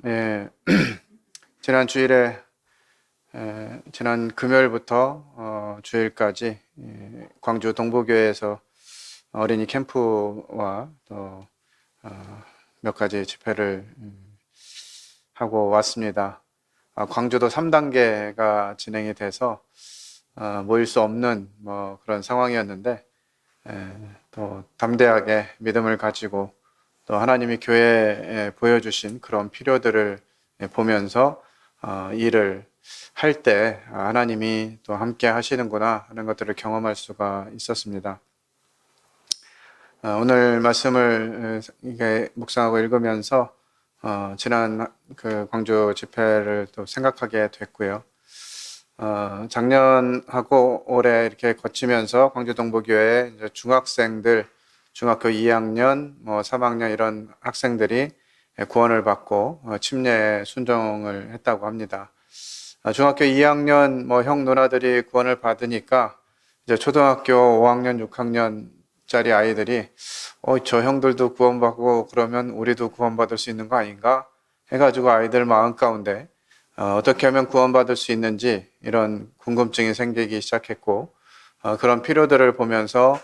예, 지난 주일에 지난 금요일부터 주일까지 광주 동부교회에서 어린이 캠프와 또 몇 가지 집회를 하고 왔습니다. 광주도 3단계가 진행이 돼서 모일 수 없는 그런 상황이었는데 또 담대하게 믿음을 가지고 또 하나님이 교회에 보여주신 그런 필요들을 보면서 일을 할 때 하나님이 또 함께 하시는구나 하는 것들을 경험할 수가 있었습니다. 오늘 말씀을 묵상하고 읽으면서 지난 그 광주 집회를 또 생각하게 됐고요. 작년하고 올해 이렇게 거치면서 광주 동부교회 중학생들, 중학교 2학년, 3학년 이런 학생들이 구원을 받고 침례 순종을 했다고 합니다. 중학교 2학년 형 누나들이 구원을 받으니까 이제 초등학교 5학년, 6학년짜리 아이들이 저 형들도 구원받고 그러면 우리도 구원받을 수 있는 거 아닌가 해가지고 아이들 마음 가운데 어떻게 하면 구원받을 수 있는지 이런 궁금증이 생기기 시작했고 그런 필요들을 보면서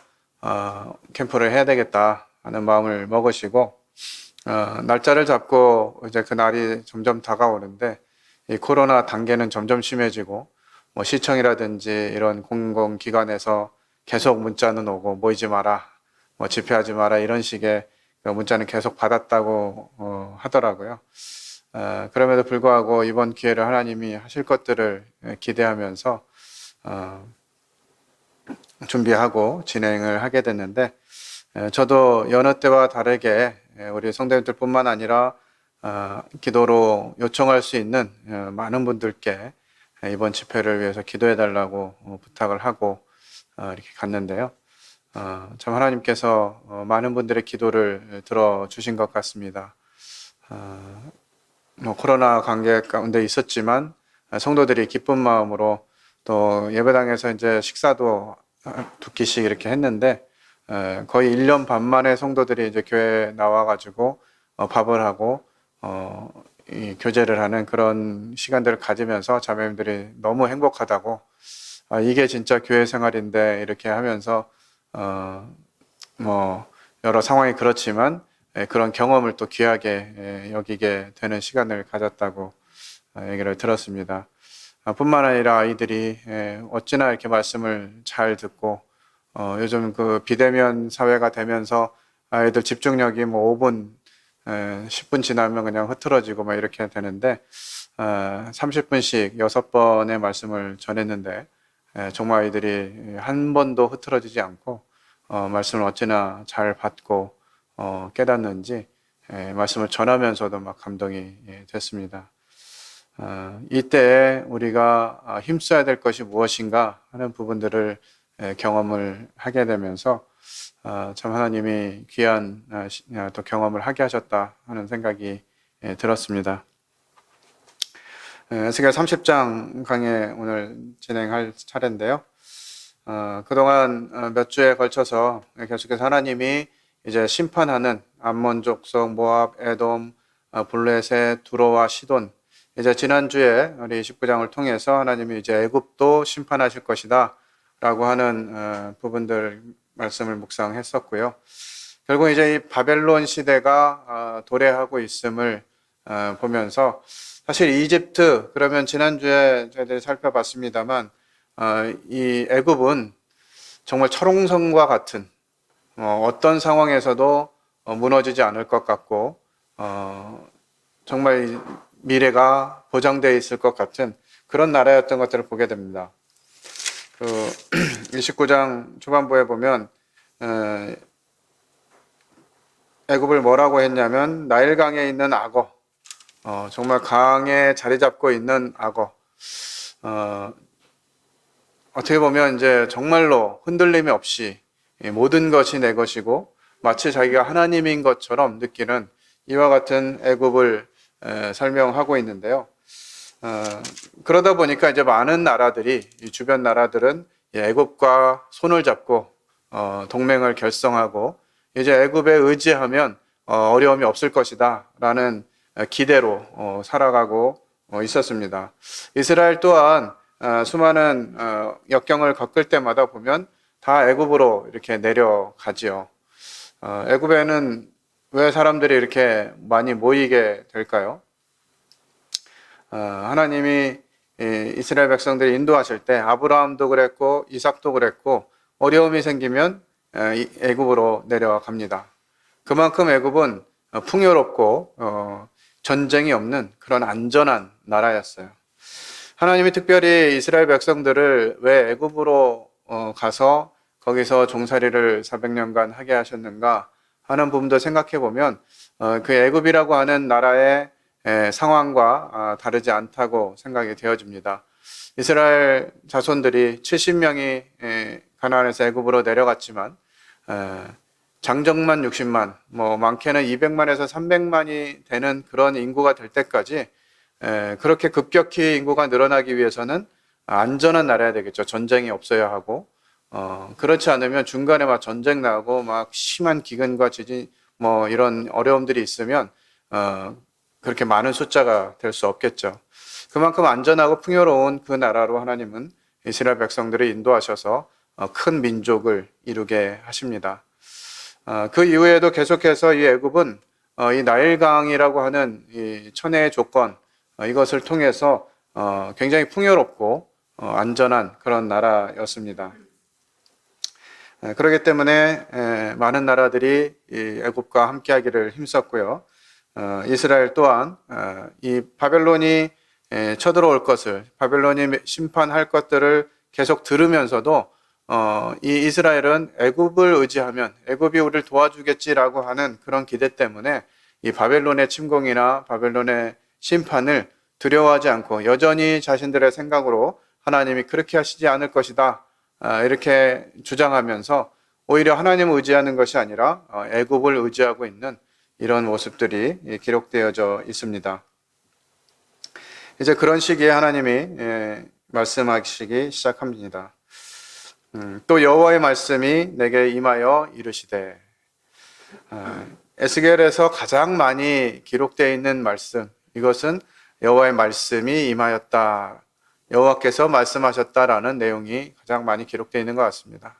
캠프를 해야 되겠다 하는 마음을 먹으시고 날짜를 잡고 이제 그 날이 점점 다가오는데 이 코로나 단계는 점점 심해지고 시청이라든지 이런 공공기관에서 계속 문자는 오고 모이지 마라, 집회하지 마라 이런 식의 문자는 계속 받았다고 하더라고요. 그럼에도 불구하고 이번 기회를 하나님이 하실 것들을 기대하면서 준비하고 진행을 하게 됐는데 저도 여느 때와 다르게 우리 성도님들뿐만 아니라 기도로 요청할 수 있는 많은 분들께 이번 집회를 위해서 기도해 달라고 부탁을 하고 이렇게 갔는데요. 참 하나님께서 많은 분들의 기도를 들어주신 것 같습니다. 코로나 관계 가운데 있었지만 성도들이 기쁜 마음으로 또 예배당에서 이제 식사도 두 끼씩 이렇게 했는데 거의 1년 반 만에 성도들이 이제 교회에 나와가지고 밥을 하고 이 교제를 하는 그런 시간들을 가지면서 자매님들이 너무 행복하다고 이게 진짜 교회 생활인데 이렇게 하면서 여러 상황이 그렇지만 그런 경험을 또 귀하게 여기게 되는 시간을 가졌다고 얘기를 들었습니다. 뿐만 아니라 아이들이 어찌나 이렇게 말씀을 잘 듣고 요즘 그 비대면 사회가 되면서 아이들 집중력이 5분 10분 지나면 그냥 흐트러지고 막 이렇게 되는데 30분씩 6번의 말씀을 전했는데 정말 아이들이 한 번도 흐트러지지 않고 말씀을 어찌나 잘 받고 깨닫는지 말씀을 전하면서도 막 감동이 됐습니다. 이때 우리가 힘써야 될 것이 무엇인가 하는 부분들을 경험을 하게 되면서 참 하나님이 귀한 또 경험을 하게 하셨다 하는 생각이 들었습니다. 에스겔 30장 강의 오늘 진행할 차례인데요. 그동안 몇 주에 걸쳐서 계속해서 하나님이 이제 심판하는 암몬 족속, 모압, 에돔, 블레셋, 두로와 시돈 이제 지난주에 우리 19장을 통해서 하나님이 이제 애굽도 심판하실 것이다 라고 하는 부분들 말씀을 묵상했었고요. 결국 이제 이 바벨론 시대가 도래하고 있음을 보면서 사실 이집트 그러면 지난주에 저희들이 살펴봤습니다만 이 애굽은 정말 철옹성과 같은 어떤 상황에서도 무너지지 않을 것 같고 정말 미래가 보장되어 있을 것 같은 그런 나라였던 것들을 보게 됩니다. 그 29장 초반부에 보면 애굽을 뭐라고 했냐면 나일강에 있는 악어, 정말 강에 자리 잡고 있는 악어. 어떻게 보면 이제 정말로 흔들림이 없이 모든 것이 내 것이고 마치 자기가 하나님인 것처럼 느끼는 이와 같은 애굽을 설명하고 있는데요. 그러다 보니까 이제 많은 나라들이 이 주변 나라들은 애굽과 손을 잡고 동맹을 결성하고 이제 애굽에 의지하면 어려움이 없을 것이다 라는 기대로 살아가고 있었습니다. 이스라엘 또한 수많은 역경을 겪을 때마다 보면 다 애굽으로 이렇게 내려가지요. 애굽에는 왜 사람들이 이렇게 많이 모이게 될까요? 하나님이 이스라엘 백성들이 인도하실 때 아브라함도 그랬고 이삭도 그랬고 어려움이 생기면 애굽으로 내려갑니다. 그만큼 애굽은 풍요롭고 전쟁이 없는 그런 안전한 나라였어요. 하나님이 특별히 이스라엘 백성들을 왜 애굽으로 가서 거기서 종살이를 400년간 하게 하셨는가 하는 부분도 생각해 보면 그 애굽이라고 하는 나라의 상황과 다르지 않다고 생각이 되어집니다. 이스라엘 자손들이 70명이 가나안에서 애굽으로 내려갔지만 장정만 60만, 뭐 많게는 200만에서 300만이 되는 그런 인구가 될 때까지 그렇게 급격히 인구가 늘어나기 위해서는 안전한 나라야 되겠죠. 전쟁이 없어야 하고 그렇지 않으면 중간에 막 전쟁 나고 막 심한 기근과 지진 뭐 이런 어려움들이 있으면 그렇게 많은 숫자가 될 수 없겠죠. 그만큼 안전하고 풍요로운 그 나라로 하나님은 이스라엘 백성들을 인도하셔서 큰 민족을 이루게 하십니다. 그 이후에도 계속해서 이 애굽은 이 나일강이라고 하는 이 천혜의 조건 이것을 통해서 굉장히 풍요롭고 안전한 그런 나라였습니다. 그렇기 때문에 많은 나라들이 이 애굽과 함께하기를 힘썼고요. 이스라엘 또한 이 바벨론이 쳐들어올 것을, 바벨론이 심판할 것들을 계속 들으면서도 이 이스라엘은 애굽을 의지하면 애굽이 우리를 도와주겠지라고 하는 그런 기대 때문에 이 바벨론의 침공이나 바벨론의 심판을 두려워하지 않고 여전히 자신들의 생각으로 하나님이 그렇게 하시지 않을 것이다 이렇게 주장하면서 오히려 하나님을 의지하는 것이 아니라 애굽을 의지하고 있는 이런 모습들이 기록되어져 있습니다. 이제 그런 시기에 하나님이 말씀하시기 시작합니다. 또 여호와의 말씀이 내게 임하여 이르시되, 에스겔에서 가장 많이 기록되어 있는 말씀, 이것은 여호와의 말씀이 임하였다, 여호와께서 말씀하셨다라는 내용이 가장 많이 기록되어 있는 것 같습니다.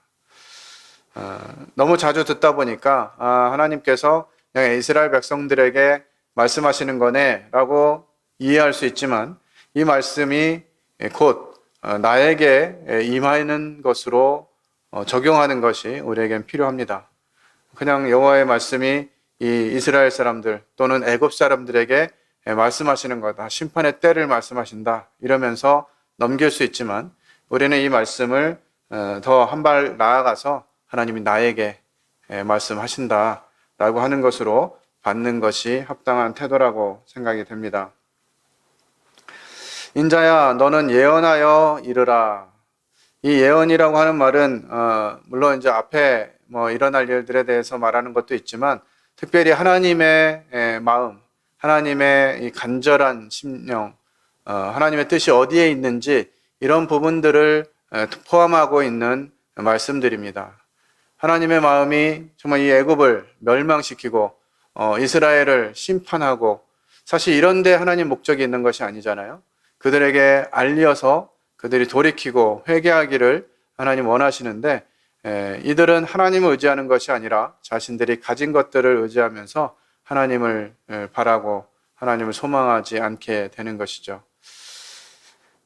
너무 자주 듣다 보니까 하나님께서 그냥 이스라엘 백성들에게 말씀하시는 거네 라고 이해할 수 있지만 이 말씀이 곧 나에게 임하는 것으로 적용하는 것이 우리에겐 필요합니다. 그냥 여호와의 말씀이 이 이스라엘 사람들 또는 애굽 사람들에게 말씀하시는 거다, 심판의 때를 말씀하신다 이러면서 넘길 수 있지만 우리는 이 말씀을 더 한 발 나아가서 하나님이 나에게 말씀하신다 라고 하는 것으로 받는 것이 합당한 태도라고 생각이 됩니다. 인자야 너는 예언하여 이르라. 이 예언이라고 하는 말은 물론 이제 앞에 뭐 일어날 일들에 대해서 말하는 것도 있지만 특별히 하나님의 마음, 하나님의 이 간절한 심령, 하나님의 뜻이 어디에 있는지 이런 부분들을 포함하고 있는 말씀들입니다. 하나님의 마음이 정말 이 애굽을 멸망시키고 이스라엘을 심판하고, 사실 이런 데 하나님 목적이 있는 것이 아니잖아요. 그들에게 알려서 그들이 돌이키고 회개하기를 하나님 원하시는데 이들은 하나님을 의지하는 것이 아니라 자신들이 가진 것들을 의지하면서 하나님을 바라고 하나님을 소망하지 않게 되는 것이죠.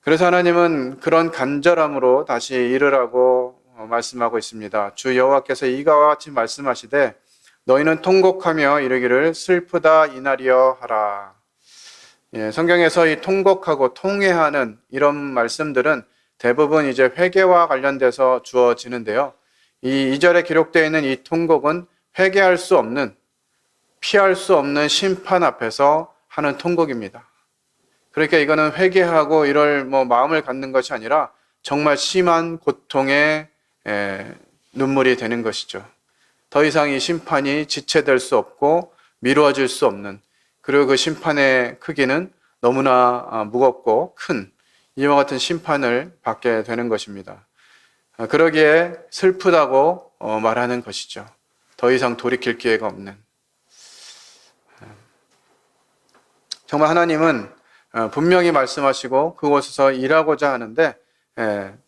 그래서 하나님은 그런 간절함으로 다시 이르라고 말씀하고 있습니다. 주 여호와께서 이와 같이 말씀하시되 너희는 통곡하며 이르기를 슬프다 이날이여 하라. 성경에서 이 통곡하고 통회하는 이런 말씀들은 대부분 이제 회개와 관련돼서 주어지는데요. 이 2절에 기록되어 있는 이 통곡은 회개할 수 없는, 피할 수 없는 심판 앞에서 하는 통곡입니다. 그러니까 이거는 회개하고 이럴 마음을 갖는 것이 아니라 정말 심한 고통의 눈물이 되는 것이죠. 더 이상 이 심판이 지체될 수 없고 미루어질 수 없는, 그리고 그 심판의 크기는 너무나 무겁고 큰 이와 같은 심판을 받게 되는 것입니다. 그러기에 슬프다고 말하는 것이죠. 더 이상 돌이킬 기회가 없는. 정말 하나님은 분명히 말씀하시고 그곳에서 일하고자 하는데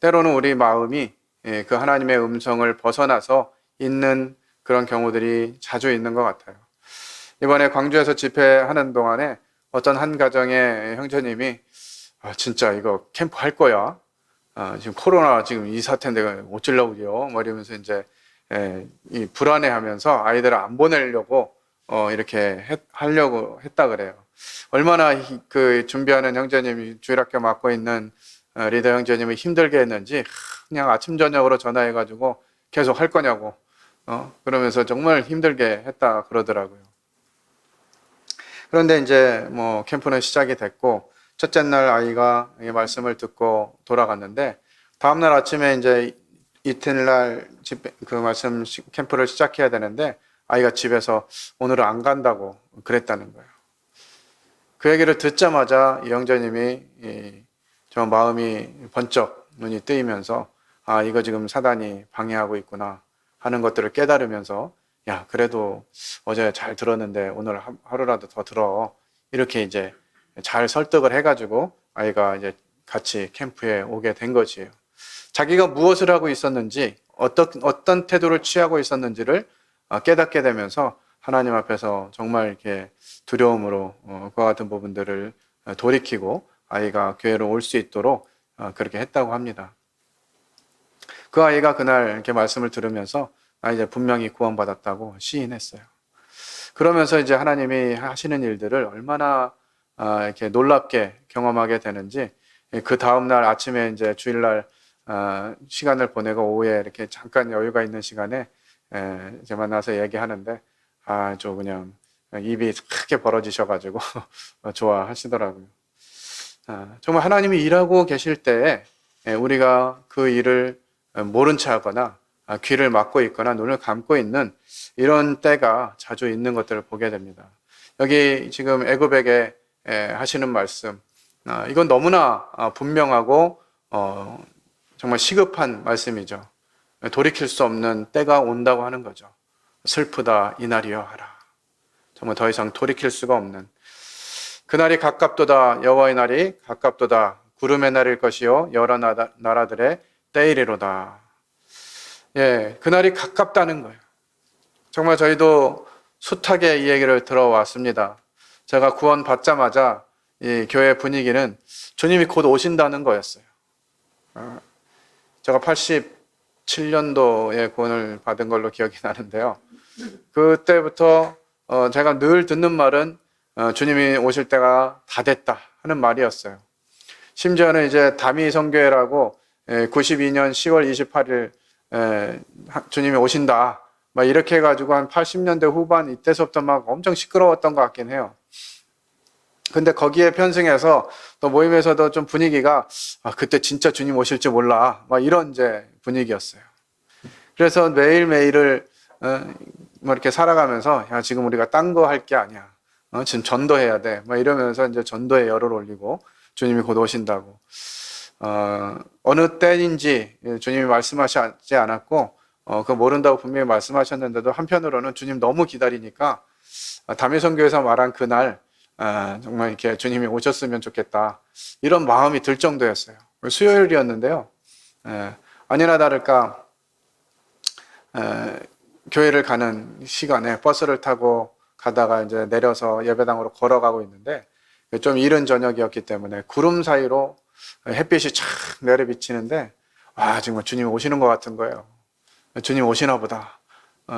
때로는 우리 마음이 그 하나님의 음성을 벗어나서 있는 그런 경우들이 자주 있는 것 같아요. 이번에 광주에서 집회하는 동안에 어떤 한 가정의 형제님이 진짜 이거 캠프 할 거야. 지금 코로나 지금 이 사태인데 어쩌려고요? 뭐 이러면서 이제 이 불안해하면서 아이들을 안 보내려고 이렇게 하려고 했다 그래요. 얼마나 그 준비하는 형제님이 주일학교 맡고 있는 리더 형제님이 힘들게 했는지 그냥 아침 저녁으로 전화해가지고 계속 할 거냐고 그러면서 정말 힘들게 했다 그러더라고요. 그런데 이제 뭐 캠프는 시작이 됐고 첫째 날 아이가 이 말씀을 듣고 돌아갔는데 다음 날 아침에 이제 이튿날 그 말씀 캠프를 시작해야 되는데 아이가 집에서 오늘은 안 간다고 그랬다는 거예요. 그 얘기를 듣자마자 이 형제님이 저 마음이 번쩍 눈이 뜨이면서 이거 지금 사단이 방해하고 있구나 하는 것들을 깨달으면서 야 그래도 어제 잘 들었는데 오늘 하루라도 더 들어 이렇게 이제 잘 설득을 해가지고 아이가 이제 같이 캠프에 오게 된 것이에요. 자기가 무엇을 하고 있었는지 어떤 태도를 취하고 있었는지를 깨닫게 되면서 하나님 앞에서 정말 이렇게 두려움으로 그와 같은 부분들을 돌이키고 아이가 교회로 올 수 있도록 그렇게 했다고 합니다. 그 아이가 그날 이렇게 말씀을 들으면서 이제 분명히 구원받았다고 시인했어요. 그러면서 이제 하나님이 하시는 일들을 얼마나 이렇게 놀랍게 경험하게 되는지 그 다음날 아침에 이제 주일날 시간을 보내고 오후에 이렇게 잠깐 여유가 있는 시간에 이제 만나서 얘기하는데 저 그냥 입이 크게 벌어지셔가지고 좋아하시더라고요. 정말 하나님이 일하고 계실 때에 우리가 그 일을 모른 체 하거나 귀를 막고 있거나 눈을 감고 있는 이런 때가 자주 있는 것들을 보게 됩니다. 여기 지금 애굽에게 하시는 말씀 이건 너무나 분명하고 정말 시급한 말씀이죠. 돌이킬 수 없는 때가 온다고 하는 거죠. 슬프다 이날이여 하라. 정말 더 이상 돌이킬 수가 없는 그날이 가깝도다. 여호와의 날이 가깝도다. 구름의 날일 것이요 여러 나라들의 때이리로다. 그날이 가깝다는 거예요. 정말 저희도 숱하게 이 얘기를 들어왔습니다. 제가 구원 받자마자 이 교회 분위기는 주님이 곧 오신다는 거였어요. 제가 87년도에 구원을 받은 걸로 기억이 나는데요. 그때부터 제가 늘 듣는 말은 주님이 오실 때가 다 됐다 하는 말이었어요. 심지어는 이제 다미 선교회라고 92년 10월 28일 주님이 오신다 막 이렇게 해가지고 한 80년대 후반 이때서부터 막 엄청 시끄러웠던 것 같긴 해요. 근데 거기에 편승해서 또 모임에서도 좀 분위기가 그때 진짜 주님 오실지 몰라 막 이런 이제 분위기였어요. 그래서 매일매일을 뭐 이렇게 살아가면서 야 지금 우리가 딴 거 할 게 아니야. 지금 전도해야 돼. 막 이러면서 이제 전도에 열을 올리고 주님이 곧 오신다고. 어느 때인지 주님이 말씀하시지 않았고 그거 모른다고 분명히 말씀하셨는데도 한편으로는 주님 너무 기다리니까 다미선교에서 말한 그날 정말 이렇게 주님이 오셨으면 좋겠다 이런 마음이 들 정도였어요. 수요일이었는데요. 아니나 다를까 교회를 가는 시간에 버스를 타고 가다가 이제 내려서 예배당으로 걸어가고 있는데 좀 이른 저녁이었기 때문에 구름 사이로 햇빛이 착 내려비치는데 정말 주님 오시는 것 같은 거예요. 주님 오시나 보다.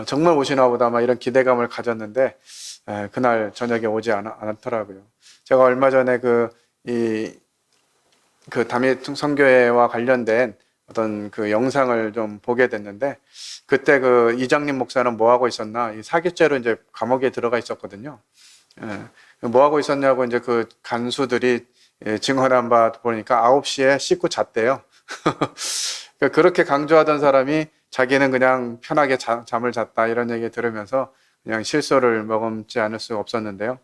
정말 오시나 보다 막 이런 기대감을 가졌는데 그날 저녁에 오지 않았더라고요. 제가 얼마 전에 그 담임 선교회와 관련된 어떤 그 영상을 좀 보게 됐는데 그때 그 이장님 목사는 뭐 하고 있었나? 이 사기죄로 이제 감옥에 들어가 있었거든요. 뭐 하고 있었냐고 이제 그 간수들이 증언한 바 보니까 9시에 씻고 잤대요. 그렇게 강조하던 사람이 자기는 그냥 편하게 잠을 잤다 이런 얘기 들으면서 그냥 실소를 머금지 않을 수 없었는데요.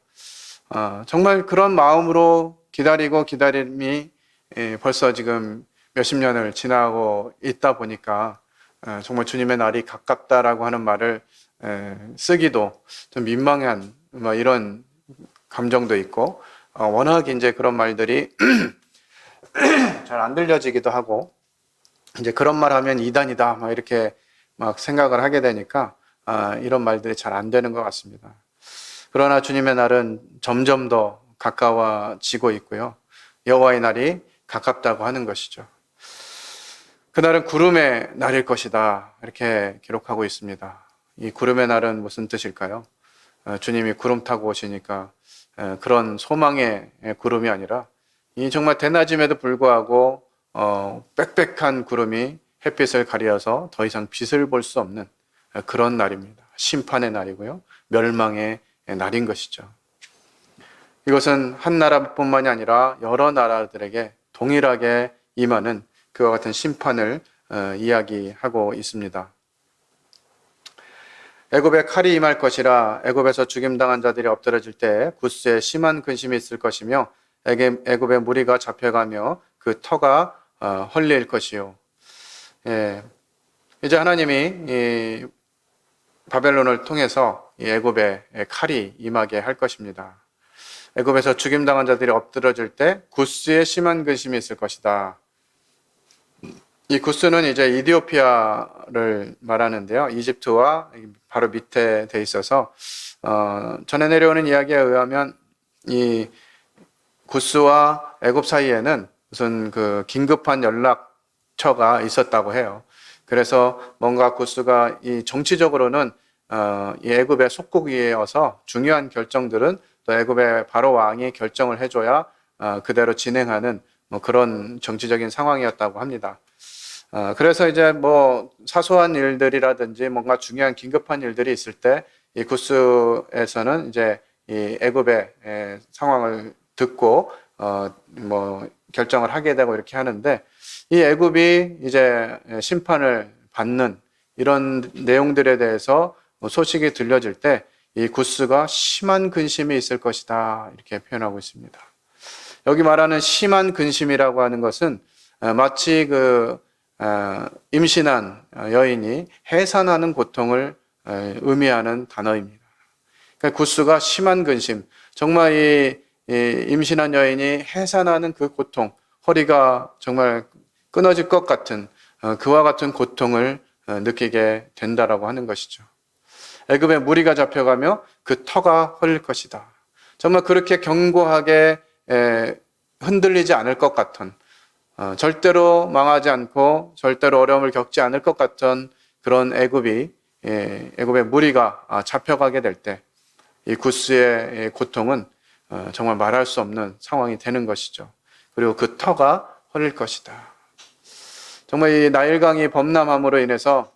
정말 그런 마음으로 기다리고 기다림이 벌써 지금 몇십 년을 지나고 있다 보니까 정말 주님의 날이 가깝다라고 하는 말을 쓰기도 좀 민망한 이런 감정도 있고 워낙 이제 그런 말들이 잘 안 들려지기도 하고, 이제 그런 말 하면 이단이다, 막 이렇게 막 생각을 하게 되니까, 이런 말들이 잘 안 되는 것 같습니다. 그러나 주님의 날은 점점 더 가까워지고 있고요. 여호와의 날이 가깝다고 하는 것이죠. 그날은 구름의 날일 것이다, 이렇게 기록하고 있습니다. 이 구름의 날은 무슨 뜻일까요? 주님이 구름 타고 오시니까 그런 소망의 구름이 아니라 이 정말 대낮임에도 불구하고 빽빽한 구름이 햇빛을 가려서 더 이상 빛을 볼 수 없는 그런 날입니다. 심판의 날이고요. 멸망의 날인 것이죠. 이것은 한 나라뿐만이 아니라 여러 나라들에게 동일하게 임하는 그와 같은 심판을 이야기하고 있습니다. 애굽에 칼이 임할 것이라. 애굽에서 죽임당한 자들이 엎드러질 때 구스에 심한 근심이 있을 것이며 애굽의 무리가 잡혀가며 그 터가 헐릴 것이요. 예, 이제 하나님이 이 바벨론을 통해서 이 애굽에 칼이 임하게 할 것입니다. 애굽에서 죽임당한 자들이 엎드러질 때 구스에 심한 근심이 있을 것이다. 이 구스는 이제 이디오피아를 말하는데요. 이집트와 바로 밑에 돼 있어서 전해 내려오는 이야기에 의하면 이 구스와 애굽 사이에는 무슨 그 긴급한 연락처가 있었다고 해요. 그래서 뭔가 구스가 이 정치적으로는 이 애굽의 속국이어서 중요한 결정들은 또 애굽의 바로 왕이 결정을 해줘야 그대로 진행하는 뭐 그런 정치적인 상황이었다고 합니다. 그래서 이제 뭐 사소한 일들이라든지 뭔가 중요한 긴급한 일들이 있을 때 이 구스에서는 이제 이 애굽의 상황을 듣고 뭐 결정을 하게 되고 이렇게 하는데, 이 애굽이 이제 심판을 받는 이런 내용들에 대해서 소식이 들려질 때 이 구스가 심한 근심이 있을 것이다, 이렇게 표현하고 있습니다. 여기 말하는 심한 근심이라고 하는 것은 마치 그 임신한 여인이 해산하는 고통을 의미하는 단어입니다. 그러니까 구스가 심한 근심, 정말 이 임신한 여인이 해산하는 그 고통, 허리가 정말 끊어질 것 같은 그와 같은 고통을 느끼게 된다라고 하는 것이죠. 애굽의 무리가 잡혀가며 그 터가 헐릴 것이다. 정말 그렇게 견고하게 흔들리지 않을 것 같은, 절대로 망하지 않고 절대로 어려움을 겪지 않을 것 같은 그런 애굽의 무리가 잡혀가게 될 때 이 구스의 고통은 정말 말할 수 없는 상황이 되는 것이죠. 그리고 그 터가 헐릴 것이다. 정말 이 나일강이 범람함으로 인해서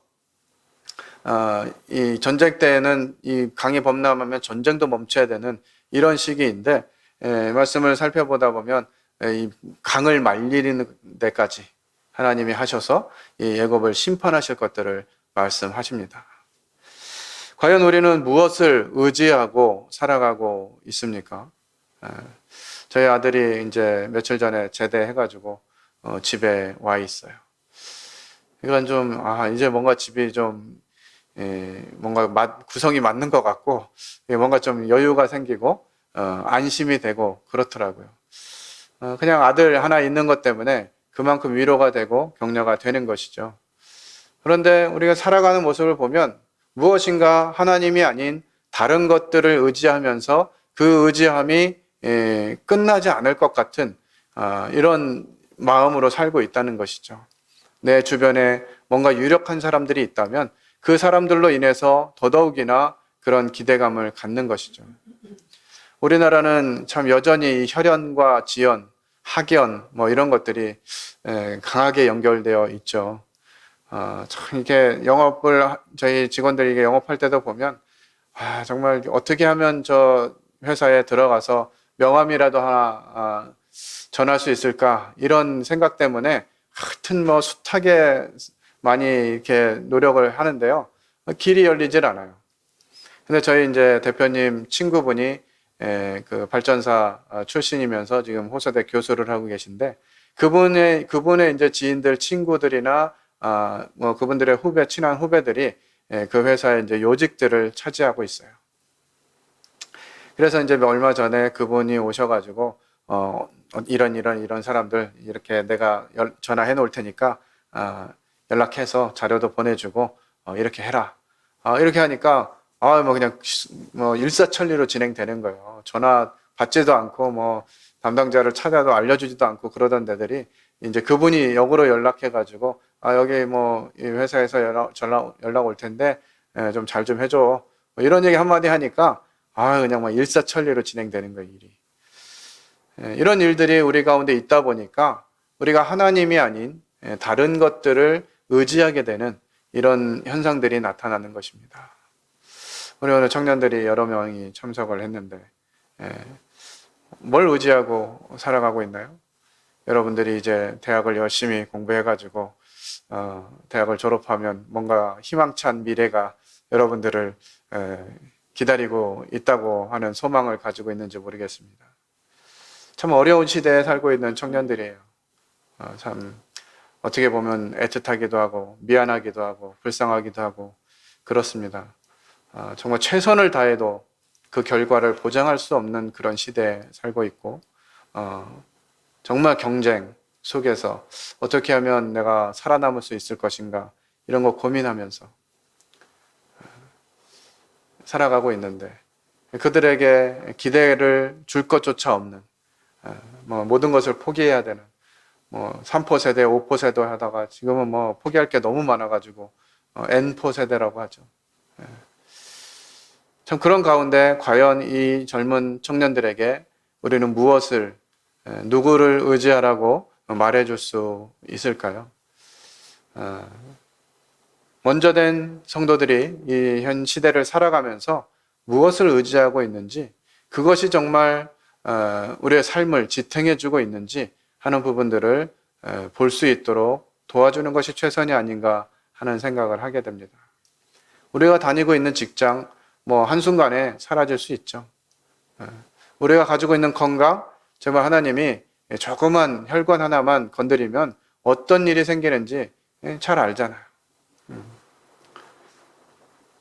이 전쟁 때에는 이 강이 범람하면 전쟁도 멈춰야 되는 이런 시기인데, 말씀을 살펴보다 보면 이 강을 말리는 데까지 하나님이 하셔서 이 애굽을 심판하실 것들을 말씀하십니다. 과연 우리는 무엇을 의지하고 살아가고 있습니까? 저희 아들이 이제 며칠 전에 제대해가지고 집에 와 있어요. 이건 좀 이제 뭔가 집이 좀 뭔가 구성이 맞는 것 같고 뭔가 좀 여유가 생기고 안심이 되고 그렇더라고요. 그냥 아들 하나 있는 것 때문에 그만큼 위로가 되고 격려가 되는 것이죠. 그런데 우리가 살아가는 모습을 보면 무엇인가 하나님이 아닌 다른 것들을 의지하면서 그 의지함이 끝나지 않을 것 같은 이런 마음으로 살고 있다는 것이죠. 내 주변에 뭔가 유력한 사람들이 있다면 그 사람들로 인해서 더더욱이나 그런 기대감을 갖는 것이죠. 우리나라는 참 여전히 혈연과 지연, 학연 뭐 이런 것들이 강하게 연결되어 있죠. 참 이게 저희 직원들이 이게 영업할 때도 보면 정말 어떻게 하면 저 회사에 들어가서 명함이라도 하나 전할 수 있을까, 이런 생각 때문에 하여튼 뭐 숱하게 많이 이렇게 노력을 하는데요. 길이 열리질 않아요. 근데 저희 이제 대표님 친구분이 그 발전사 출신이면서 지금 호서대 교수를 하고 계신데, 그분의 이제 지인들, 친구들이나 뭐 그분들의 친한 후배들이 그 회사의 이제 요직들을 차지하고 있어요. 그래서 이제 얼마 전에 그분이 오셔가지고 이런 사람들 이렇게 내가 전화해 놓을 테니까 연락해서 자료도 보내주고 이렇게 해라. 이렇게 하니까 뭐 그냥 뭐 일사천리로 진행되는 거예요. 전화 받지도 않고 뭐 담당자를 찾아도 알려주지도 않고 그러던 데들이 이제 그분이 역으로 연락해가지고 여기 뭐 이 회사에서 연락 올 텐데 좀 잘 좀 해줘. 뭐 이런 얘기 한마디 하니까 그냥 막 일사천리로 진행되는 거예요, 일이. 이런 일들이 우리 가운데 있다 보니까 우리가 하나님이 아닌 다른 것들을 의지하게 되는 이런 현상들이 나타나는 것입니다. 우리 오늘 청년들이 여러 명이 참석을 했는데 뭘 의지하고 살아가고 있나요? 여러분들이 이제 대학을 열심히 공부해가지고 대학을 졸업하면 뭔가 희망찬 미래가 여러분들을 기다리고 있다고 하는 소망을 가지고 있는지 모르겠습니다. 참 어려운 시대에 살고 있는 청년들이에요. 참 어떻게 보면 애틋하기도 하고 미안하기도 하고 불쌍하기도 하고 그렇습니다. 정말 최선을 다해도 그 결과를 보장할 수 없는 그런 시대에 살고 있고 정말 경쟁 속에서 어떻게 하면 내가 살아남을 수 있을 것인가 이런 거 고민하면서 살아가고 있는데 그들에게 기대를 줄 것조차 없는 뭐 모든 것을 포기해야 되는 뭐 3포 세대, 5포 세대 하다가 지금은 뭐 포기할 게 너무 많아가지고 N포 세대라고 하죠. 참 그런 가운데 과연 이 젊은 청년들에게 우리는 무엇을 누구를 의지하라고 말해줄 수 있을까요? 먼저 된 성도들이 이 현 시대를 살아가면서 무엇을 의지하고 있는지 그것이 정말 우리의 삶을 지탱해주고 있는지 하는 부분들을 볼 수 있도록 도와주는 것이 최선이 아닌가 하는 생각을 하게 됩니다. 우리가 다니고 있는 직장 뭐 한순간에 사라질 수 있죠. 우리가 가지고 있는 건강 정말 하나님이 조그만 혈관 하나만 건드리면 어떤 일이 생기는지 잘 알잖아요.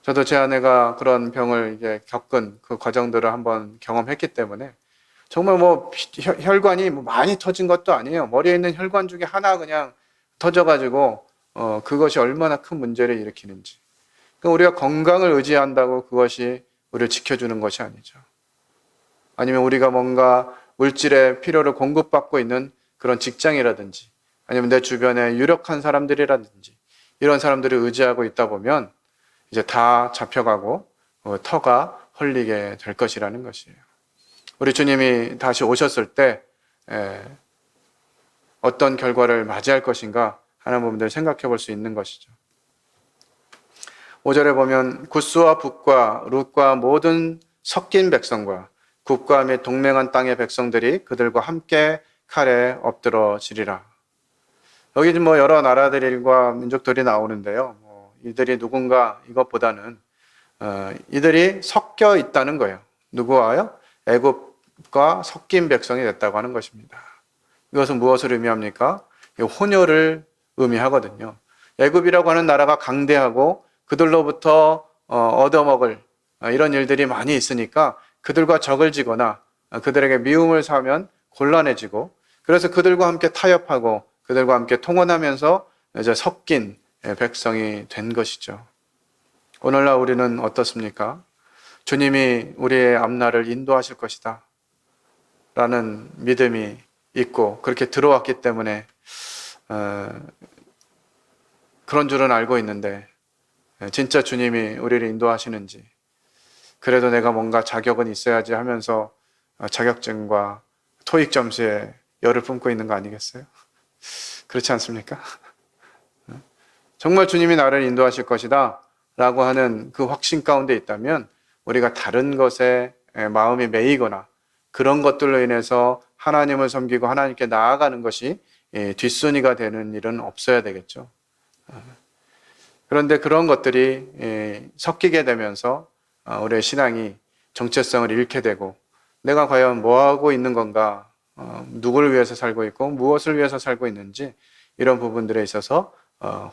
저도 제 아내가 그런 병을 이제 겪은 그 과정들을 한번 경험했기 때문에 정말 뭐 혈관이 뭐 많이 터진 것도 아니에요. 머리에 있는 혈관 중에 하나 그냥 터져가지고 그것이 얼마나 큰 문제를 일으키는지. 그러니까 우리가 건강을 의지한다고 그것이 우리를 지켜주는 것이 아니죠. 아니면 우리가 뭔가 물질의 필요를 공급받고 있는 그런 직장이라든지 아니면 내 주변에 유력한 사람들이라든지 이런 사람들을 의지하고 있다 보면 이제 다 잡혀가고 터가 헐리게 될 것이라는 것이에요. 우리 주님이 다시 오셨을 때 어떤 결과를 맞이할 것인가 하는 부분들을 생각해 볼 수 있는 것이죠. 5절에 보면 굿스와 북과 룻과 모든 섞인 백성과 국가 및 동맹한 땅의 백성들이 그들과 함께 칼에 엎드러지리라. 여기 뭐 여러 나라들과 민족들이 나오는데요. 이들이 누군가 이것보다는 이들이 섞여 있다는 거예요. 누구와요? 애굽과 섞인 백성이 됐다고 하는 것입니다. 이것은 무엇을 의미합니까? 혼혈을 의미하거든요. 애굽이라고 하는 나라가 강대하고 그들로부터 얻어먹을 이런 일들이 많이 있으니까 그들과 적을 지거나 그들에게 미움을 사면 곤란해지고 그래서 그들과 함께 타협하고 그들과 함께 통혼하면서 이제 섞인 백성이 된 것이죠. 오늘날 우리는 어떻습니까? 주님이 우리의 앞날을 인도하실 것이다 라는 믿음이 있고 그렇게 들어왔기 때문에 그런 줄은 알고 있는데 진짜 주님이 우리를 인도하시는지 그래도 내가 뭔가 자격은 있어야지 하면서 자격증과 토익 점수에 열을 뿜고 있는 거 아니겠어요? 그렇지 않습니까? 정말 주님이 나를 인도하실 것이다 라고 하는 그 확신 가운데 있다면 우리가 다른 것에 마음이 매이거나 그런 것들로 인해서 하나님을 섬기고 하나님께 나아가는 것이 뒷순위가 되는 일은 없어야 되겠죠. 그런데 그런 것들이 섞이게 되면서 우리의 신앙이 정체성을 잃게 되고 내가 과연 뭐하고 있는 건가, 누구를 위해서 살고 있고 무엇을 위해서 살고 있는지 이런 부분들에 있어서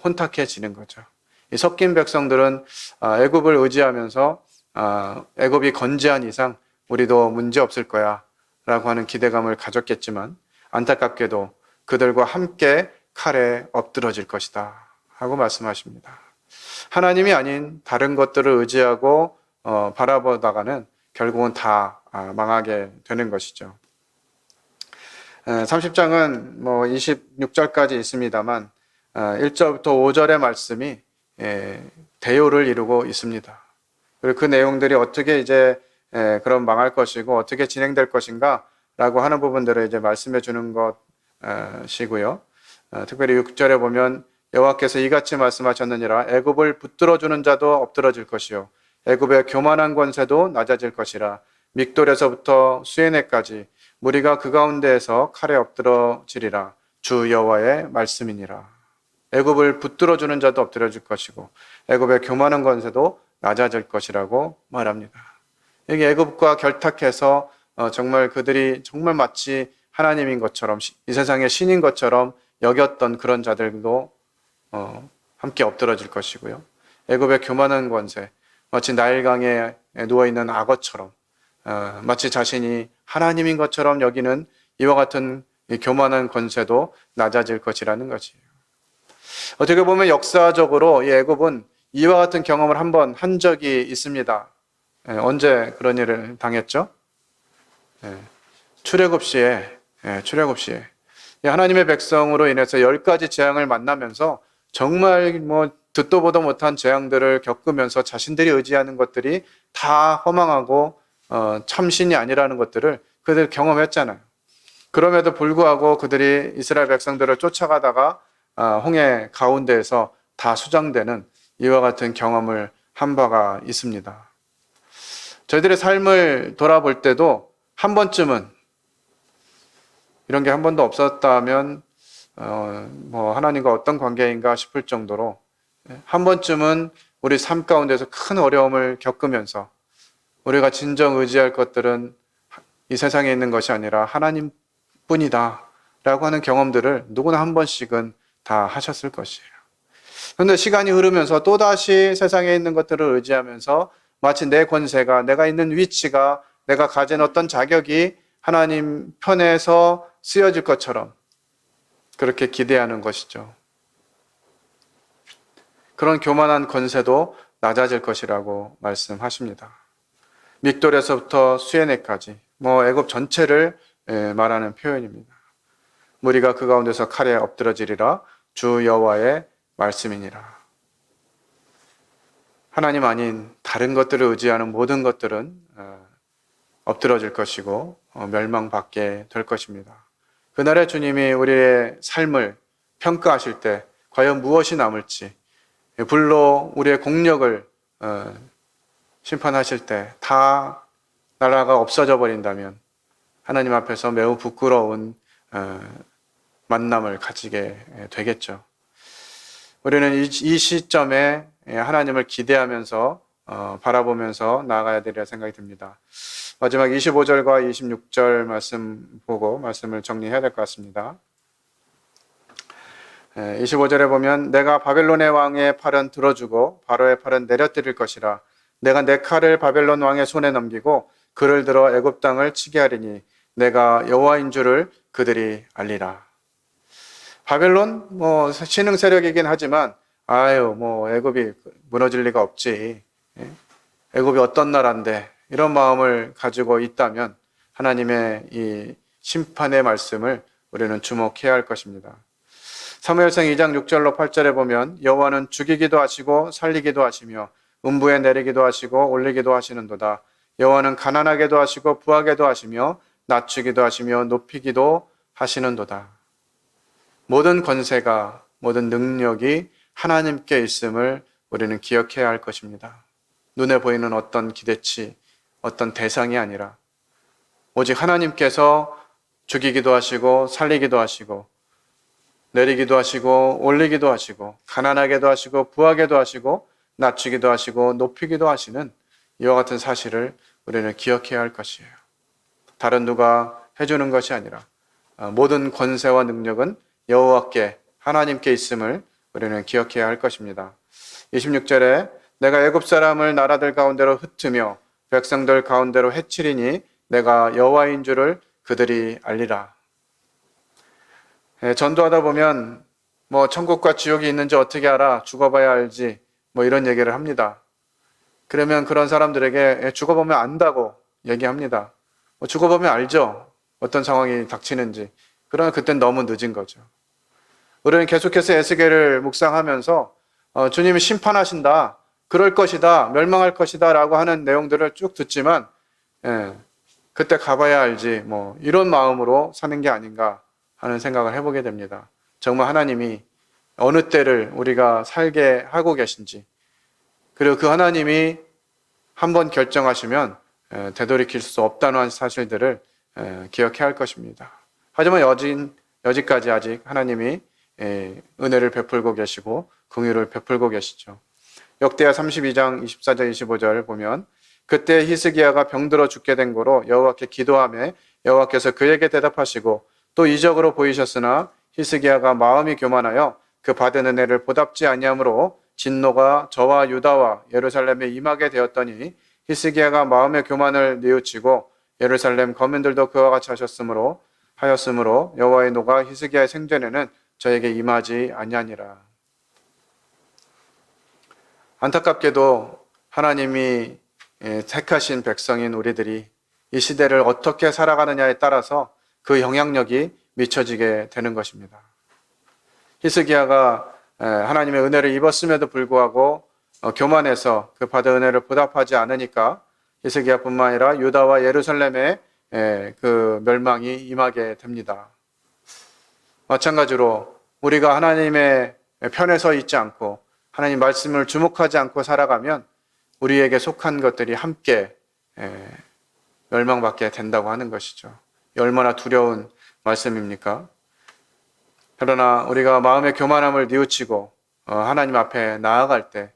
혼탁해지는 거죠. 이 섞인 백성들은 애굽을 의지하면서 애굽이 건재한 이상 우리도 문제 없을 거야 라고 하는 기대감을 가졌겠지만 안타깝게도 그들과 함께 칼에 엎드러질 것이다 하고 말씀하십니다. 하나님이 아닌 다른 것들을 의지하고 바라보다가는 결국은 다 망하게 되는 것이죠. 30장은 뭐 26절까지 있습니다만 1절부터 5절의 말씀이 대요를 이루고 있습니다. 그리고 그 내용들이 어떻게 이제 그럼 망할 것이고 어떻게 진행될 것인가 라고 하는 부분들을 이제 말씀해 주는 것이고요. 특별히 6절에 보면 여호와께서 이같이 말씀하셨느니라 애굽을 붙들어 주는 자도 엎드러질 것이요 애굽의 교만한 권세도 낮아질 것이라 믹돌에서부터 수에네까지 무리가 그 가운데에서 칼에 엎드러지리라 주 여호와의 말씀이니라. 애굽을 붙들어 주는 자도 엎드려질 것이고 애굽의 교만한 권세도 낮아질 것이라고 말합니다. 여기 애굽과 결탁해서 정말 그들이 정말 마치 하나님인 것처럼 이 세상의 신인 것처럼 여겼던 그런 자들도 함께 엎드러질 것이고요. 애굽의 교만한 권세, 마치 나일강에 누워있는 악어처럼 마치 자신이 하나님인 것처럼 여기는 이와 같은 교만한 권세도 낮아질 것이라는 것이에요. 어떻게 보면 역사적으로 이 애굽은 이와 같은 경험을 한번 한 적이 있습니다. 언제 그런 일을 당했죠? 출애굽 시에 하나님의 백성으로 인해서 10가지 재앙을 만나면서 정말 뭐 듣도 보도 못한 재앙들을 겪으면서 자신들이 의지하는 것들이 다 허망하고 참신이 아니라는 것들을 그들 경험했잖아요. 그럼에도 불구하고 그들이 이스라엘 백성들을 쫓아가다가 홍해 가운데에서 다 수장되는 이와 같은 경험을 한 바가 있습니다. 저희들의 삶을 돌아볼 때도 한 번쯤은 이런 게 한 번도 없었다면 뭐 하나님과 어떤 관계인가 싶을 정도로 한 번쯤은 우리 삶 가운데서 큰 어려움을 겪으면서 우리가 진정 의지할 것들은 이 세상에 있는 것이 아니라 하나님뿐이다 라고 하는 경험들을 누구나 한 번씩은 다 하셨을 것이에요. 그런데 시간이 흐르면서 또다시 세상에 있는 것들을 의지하면서 마치 내 권세가, 내가 있는 위치가, 내가 가진 어떤 자격이 하나님 편에서 쓰여질 것처럼 그렇게 기대하는 것이죠. 그런 교만한 권세도 낮아질 것이라고 말씀하십니다. 믹돌에서부터 수에네까지 애굽 전체를 말하는 표현입니다. 무리가 그 가운데서 칼에 엎드러지리라 주 여호와의 말씀이니라. 하나님 아닌 다른 것들을 의지하는 모든 것들은 엎드러질 것이고 멸망받게 될 것입니다. 그날에 주님이 우리의 삶을 평가하실 때 과연 무엇이 남을지, 불로 우리의 공력을 심판하실 때 다 나라가 없어져 버린다면 하나님 앞에서 매우 부끄러운 만남을 가지게 되겠죠. 우리는 이 시점에 하나님을 기대하면서 바라보면서 나아가야 되리라 생각이 듭니다. 마지막 25절과 26절 말씀 보고 말씀을 정리해야 될 것 같습니다. 25절에 보면 내가 바벨론의 왕의 팔은 들어주고 바로의 팔은 내려뜨릴 것이라. 내가 내 칼을 바벨론 왕의 손에 넘기고 그를 들어 애굽 땅을 치게 하리니 내가 여호와인 줄을 그들이 알리라. 바벨론 신흥 세력이긴 하지만 애굽이 무너질 리가 없지. 애굽이 어떤 나라인데 이런 마음을 가지고 있다면 하나님의 이 심판의 말씀을 우리는 주목해야 할 것입니다. 사무엘상 2장 6절로 8절에 보면 여호와는 죽이기도 하시고 살리기도 하시며 음부에 내리기도 하시고 올리기도 하시는도다. 여호와는 가난하게도 하시고 부하게도 하시며 낮추기도 하시며 높이기도 하시는도다. 모든 권세가 모든 능력이 하나님께 있음을 우리는 기억해야 할 것입니다. 눈에 보이는 어떤 기대치, 어떤 대상이 아니라 오직 하나님께서 죽이기도 하시고 살리기도 하시고 내리기도 하시고 올리기도 하시고 가난하게도 하시고 부하게도 하시고 낮추기도 하시고 높이기도 하시는 이와 같은 사실을 우리는 기억해야 할 것이에요. 다른 누가 해주는 것이 아니라 모든 권세와 능력은 여호와께 하나님께 있음을 우리는 기억해야 할 것입니다. 26절에 내가 애굽 사람을 나라들 가운데로 흩으며 백성들 가운데로 해치리니 내가 여호와인 줄을 그들이 알리라. 전도하다 보면 뭐 천국과 지옥이 있는지 어떻게 알아? 죽어봐야 알지. 뭐 이런 얘기를 합니다. 그러면 그런 사람들에게 죽어보면 안다고 얘기합니다. 죽어보면 알죠. 어떤 상황이 닥치는지. 그러나 그땐 너무 늦은 거죠. 우리는 계속해서 에스겔을 묵상하면서 주님이 심판하신다. 그럴 것이다. 멸망할 것이다. 라고 하는 내용들을 쭉 듣지만 그때 가봐야 알지. 뭐 이런 마음으로 사는 게 아닌가 하는 생각을 해보게 됩니다. 정말 하나님이 어느 때를 우리가 살게 하고 계신지, 그리고 그 하나님이 한번 결정하시면 되돌이킬 수 없다는 사실들을 기억해야 할 것입니다. 하지만 여지까지 아직 하나님이 은혜를 베풀고 계시고 긍휼을 베풀고 계시죠. 역대하 32장 24절 25절 보면 그때 히스기야가 병들어 죽게 된 고로 여호와께 기도하며 여호와께서 그에게 대답하시고 또 이적으로 보이셨으나 히스기야가 마음이 교만하여 그 받은 은혜를 보답지 아니하므로 진노가 저와 유다와 예루살렘에 임하게 되었더니 히스기야가 마음의 교만을 뉘우치고 예루살렘 거민들도 그와 같이 하였으므로 여호와의 노가 히스기야의 생전에는 저에게 임하지 아니하니라. 안타깝게도 하나님이 택하신 백성인 우리들이 이 시대를 어떻게 살아가느냐에 따라서 그 영향력이 미쳐지게 되는 것입니다. 히스기야가 하나님의 은혜를 입었음에도 불구하고 교만해서 그 받은 은혜를 보답하지 않으니까 히스기야뿐만 아니라 유다와 예루살렘에 그 멸망이 임하게 됩니다. 마찬가지로 우리가 하나님의 편에 서 있지 않고 하나님 말씀을 주목하지 않고 살아가면 우리에게 속한 것들이 함께 멸망받게 된다고 하는 것이죠. 얼마나 두려운 말씀입니까? 그러나 우리가 마음의 교만함을 뉘우치고 하나님 앞에 나아갈 때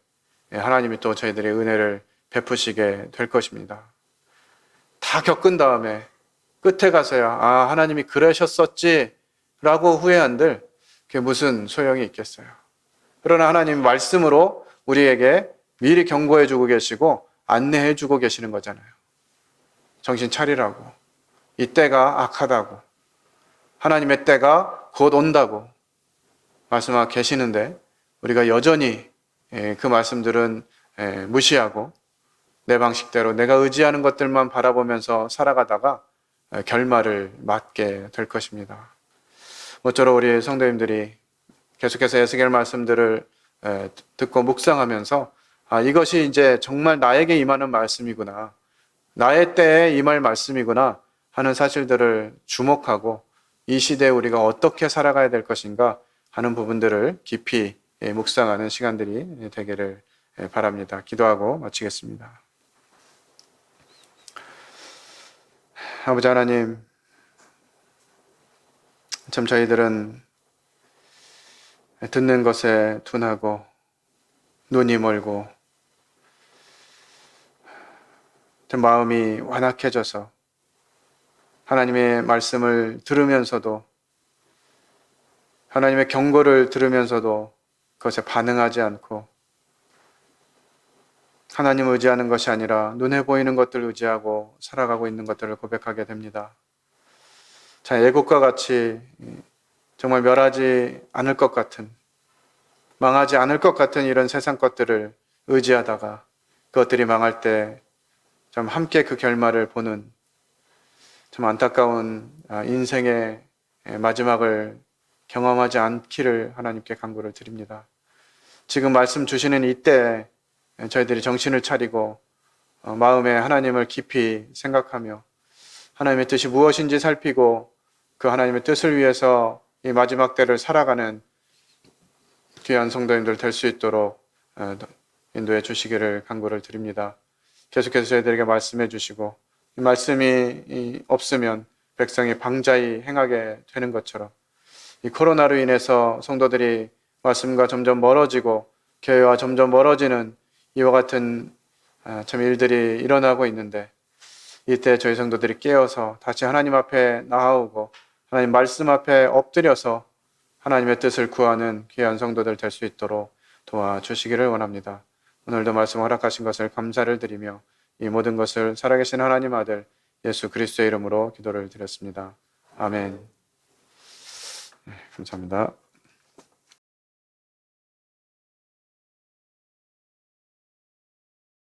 하나님이 또 저희들의 은혜를 베푸시게 될 것입니다. 다 겪은 다음에 끝에 가서야 하나님이 그러셨었지 라고 후회한들 그게 무슨 소용이 있겠어요. 그러나 하나님 말씀으로 우리에게 미리 경고해 주고 계시고 안내해 주고 계시는 거잖아요. 정신 차리라고. 이 때가 악하다고. 하나님의 때가 곧 온다고 말씀하고 계시는데 우리가 여전히 그 말씀들은 무시하고 내 방식대로 내가 의지하는 것들만 바라보면서 살아가다가 결말을 맞게 될 것입니다. 모쪼록 우리 성도님들이 계속해서 에스겔 말씀들을 듣고 묵상하면서 이것이 이제 정말 나에게 임하는 말씀이구나, 나의 때에 임할 말씀이구나 하는 사실들을 주목하고 이 시대에 우리가 어떻게 살아가야 될 것인가 하는 부분들을 깊이 묵상하는 시간들이 되기를 바랍니다. 기도하고 마치겠습니다. 아버지 하나님, 참 저희들은 듣는 것에 둔하고 눈이 멀고 마음이 완악해져서 하나님의 말씀을 들으면서도 하나님의 경고를 들으면서도 그것에 반응하지 않고 하나님을 의지하는 것이 아니라 눈에 보이는 것들을 의지하고 살아가고 있는 것들을 고백하게 됩니다. 자, 애국과 같이 정말 멸하지 않을 것 같은, 망하지 않을 것 같은 이런 세상 것들을 의지하다가 그것들이 망할 때 좀 함께 그 결말을 보는 참 안타까운 인생의 마지막을 경험하지 않기를 하나님께 간구를 드립니다. 지금 말씀 주시는 이때 저희들이 정신을 차리고 마음에 하나님을 깊이 생각하며 하나님의 뜻이 무엇인지 살피고 그 하나님의 뜻을 위해서 이 마지막 때를 살아가는 귀한 성도님들 될 수 있도록 인도해 주시기를 간구를 드립니다. 계속해서 저희들에게 말씀해 주시고 이 말씀이 없으면 백성이 방자히 행하게 되는 것처럼 이 코로나로 인해서 성도들이 말씀과 점점 멀어지고 교회와 점점 멀어지는 이와 같은 참 일들이 일어나고 있는데 이때 저희 성도들이 깨어서 다시 하나님 앞에 나아오고 하나님 말씀 앞에 엎드려서 하나님의 뜻을 구하는 귀한 성도들 될 수 있도록 도와주시기를 원합니다. 오늘도 말씀 허락하신 것을 감사를 드리며 이 모든 것을 살아계신 하나님 아들 예수 그리스도의 이름으로 기도를 드렸습니다. 아멘. 감사합니다.